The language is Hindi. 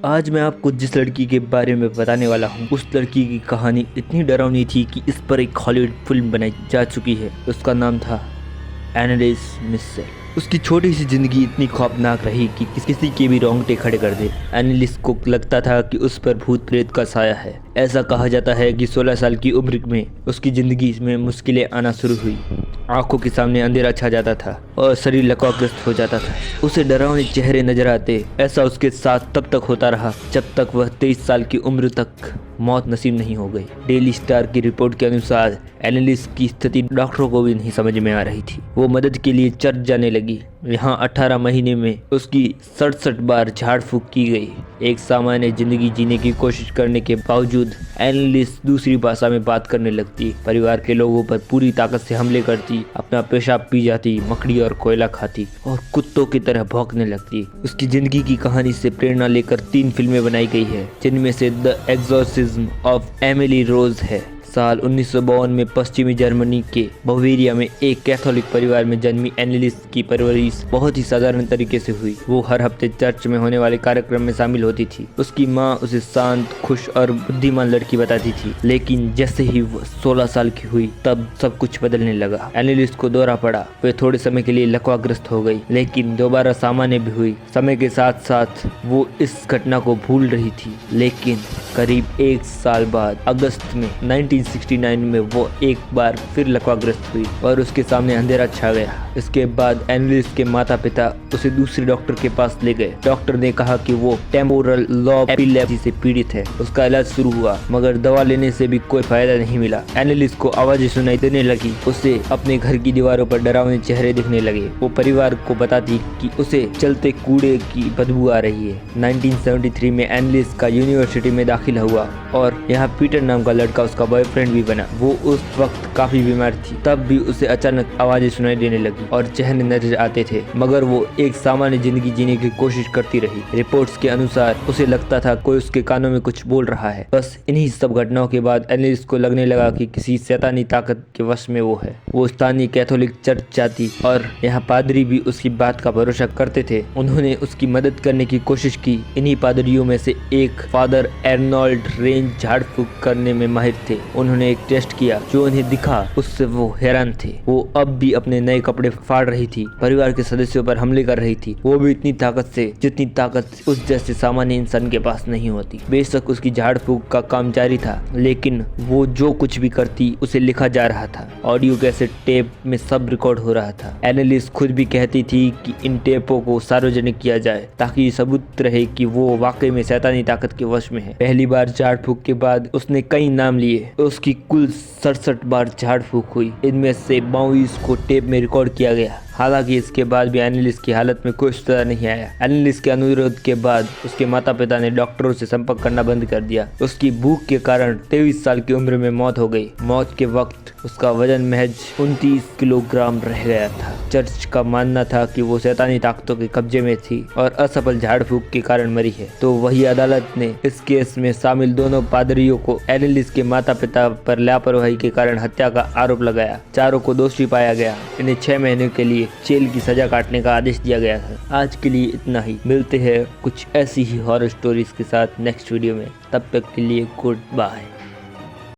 आज मैं आपको जिस लड़की के बारे में बताने वाला हूँ, उस लड़की की कहानी इतनी डरावनी थी कि इस पर एक हॉलीवुड फिल्म बनाई जा चुकी है। उसका नाम था एनालिस मिस्सेल। उसकी छोटी सी जिंदगी इतनी खौफनाक रही कि किसी के भी रोंगटे खड़े कर दे। एनालिस को लगता था कि उस पर भूत प्रेत का साया है। ऐसा कहा जाता है कि 16 साल की उम्र में उसकी जिंदगी में मुश्किलें आना शुरू हुई। आंखों के सामने अंधेरा छा जाता था और शरीर लकवाग्रस्त हो जाता था। उसे डरावने चेहरे नजर आते। ऐसा उसके साथ तब तक होता रहा जब तक वह 23 साल की उम्र तक मौत नसीब नहीं हो गई। डेली स्टार की रिपोर्ट के अनुसार एनालिस की स्थिति डॉक्टरों को भी नहीं समझ में आ रही थी। वो मदद के लिए चर्च जाने लगी। यहाँ 18 महीने में उसकी 67 बार झाड़ फूक की गई। एक सामान्य जिंदगी जीने की कोशिश करने के बावजूद एनालिस दूसरी भाषा में बात करने लगती, परिवार के लोगों पर पूरी ताकत से हमले करती, अपना पेशाब पी जाती, मकड़ी और कोयला खाती और कुत्तों की तरह भौंकने लगती। उसकी जिंदगी की कहानी से प्रेरणा लेकर 3 फिल्में बनाई गई है, जिनमें से the exorcism of Emily Rose है। साल 1952 में पश्चिमी जर्मनी के बवेरिया में एक कैथोलिक परिवार में जन्मी एनालिस की परवरिश बहुत ही साधारण तरीके से हुई। वो हर हफ्ते चर्च में होने वाले कार्यक्रम में शामिल होती थी। उसकी माँ उसे शांत, खुश और बुद्धिमान लड़की बताती थी, लेकिन जैसे ही वो 16 साल की हुई तब सब कुछ बदलने लगा। एनालिस को दौरा पड़ा। वे थोड़े समय के लिए लकवाग्रस्त हो गई, लेकिन दोबारा सामान्य भी हुई। समय के साथ साथ वो इस घटना को भूल रही थी, लेकिन करीब 1 साल बाद अगस्त में 1969 में वो एक बार फिर लकवाग्रस्त हुई और उसके सामने अंधेरा छा गया। इसके बाद एनालिस के माता पिता उसे दूसरे डॉक्टर के पास ले गए। डॉक्टर ने कहा कि वो टेम्पोरल लॉब एपिलेप्सी से पीड़ित है। उसका इलाज शुरू हुआ, मगर दवा लेने से भी कोई फायदा नहीं मिला। एनालिस को आवाजें सुनाई देने लगी। उसे अपने घर की दीवारों पर डरावने चेहरे दिखने लगे। वो परिवार को बताती कि उसे चलते कूड़े की बदबू आ रही है। 1973 में एनालिस का यूनिवर्सिटी में दाखिला हुआ और यहाँ पीटर नाम का लड़का उसका बॉयफ्रेंड भी बना। वो उस वक्त काफी बीमार थी, तब भी उसे अचानक आवाजें सुनाई देने लगी और चेहरे नजर आते थे, मगर वो एक सामान्य जिंदगी जीने की कोशिश करती रही। रिपोर्ट्स के अनुसार उसे लगता था कोई उसके कानों में कुछ बोल रहा है। बस इन्हीं सब घटनाओं के बाद एनालिस को लगने लगा कि किसी शैतानी ताकत के वश में वो है। वो स्थानीय कैथोलिक चर्च जाती और यहाँ पादरी भी उसकी बात का भरोसा करते थे। उन्होंने उसकी मदद करने की कोशिश की। इन्हीं पादरियों में से एक फादर एर्नोल्ड रेंज झाड़ फूक करने में माहिर थे। उन्होंने एक टेस्ट किया, जो उन्हें दिखा उससे वो हैरान थे। वो अब भी अपने नए कपड़े फाड़ रही थी, परिवार के सदस्यों पर हमले कर रही थी, वो भी इतनी ताकत से जितनी ताकत उस जैसे सामान्य इंसान के पास नहीं होती। बेशक उसकी झाड़ फूक का काम जारी था, लेकिन वो जो कुछ भी करती उसे लिखा जा रहा था। ऑडियो कैसेट टेप में सब रिकॉर्ड हो रहा था। एनालिस खुद भी कहती थी कि इन टेपों को सार्वजनिक किया जाए ताकि सबूत रहे कि वो वाकई में शैतानी ताकत के वश में है। पहली बार झाड़ फूक के बाद उसने कई नाम लिए। उसकी कुल 67 बार झाड़ फूक हुई। इनमें से 22 को टेप में रिकॉर्ड किया गया। हालांकि इसके बाद भी एनालिस की हालत में कोई सुधार नहीं आया। एनालिस के अनुरोध के बाद उसके माता पिता ने डॉक्टरों से संपर्क करना बंद कर दिया। उसकी भूख के कारण 23 साल की उम्र में मौत हो गई। मौत के वक्त उसका वजन महज 29 किलोग्राम रह गया था। चर्च का मानना था कि वो शैतानी ताकतों के कब्जे में थी और असफल झाड़ फूक के कारण मरी है। तो वही अदालत ने इस केस में शामिल दोनों पादरियों को एनालिस के माता पिता पर लापरवाही के कारण हत्या का आरोप लगाया। चारों को दोषी पाया गया। इन्हें 6 महीने के लिए जेल की सजा काटने का आदेश दिया गया था। आज के लिए इतना ही। मिलते हैं कुछ ऐसी ही हॉरर स्टोरीज के साथ नेक्स्ट वीडियो में। तब तक के लिए गुड बाय।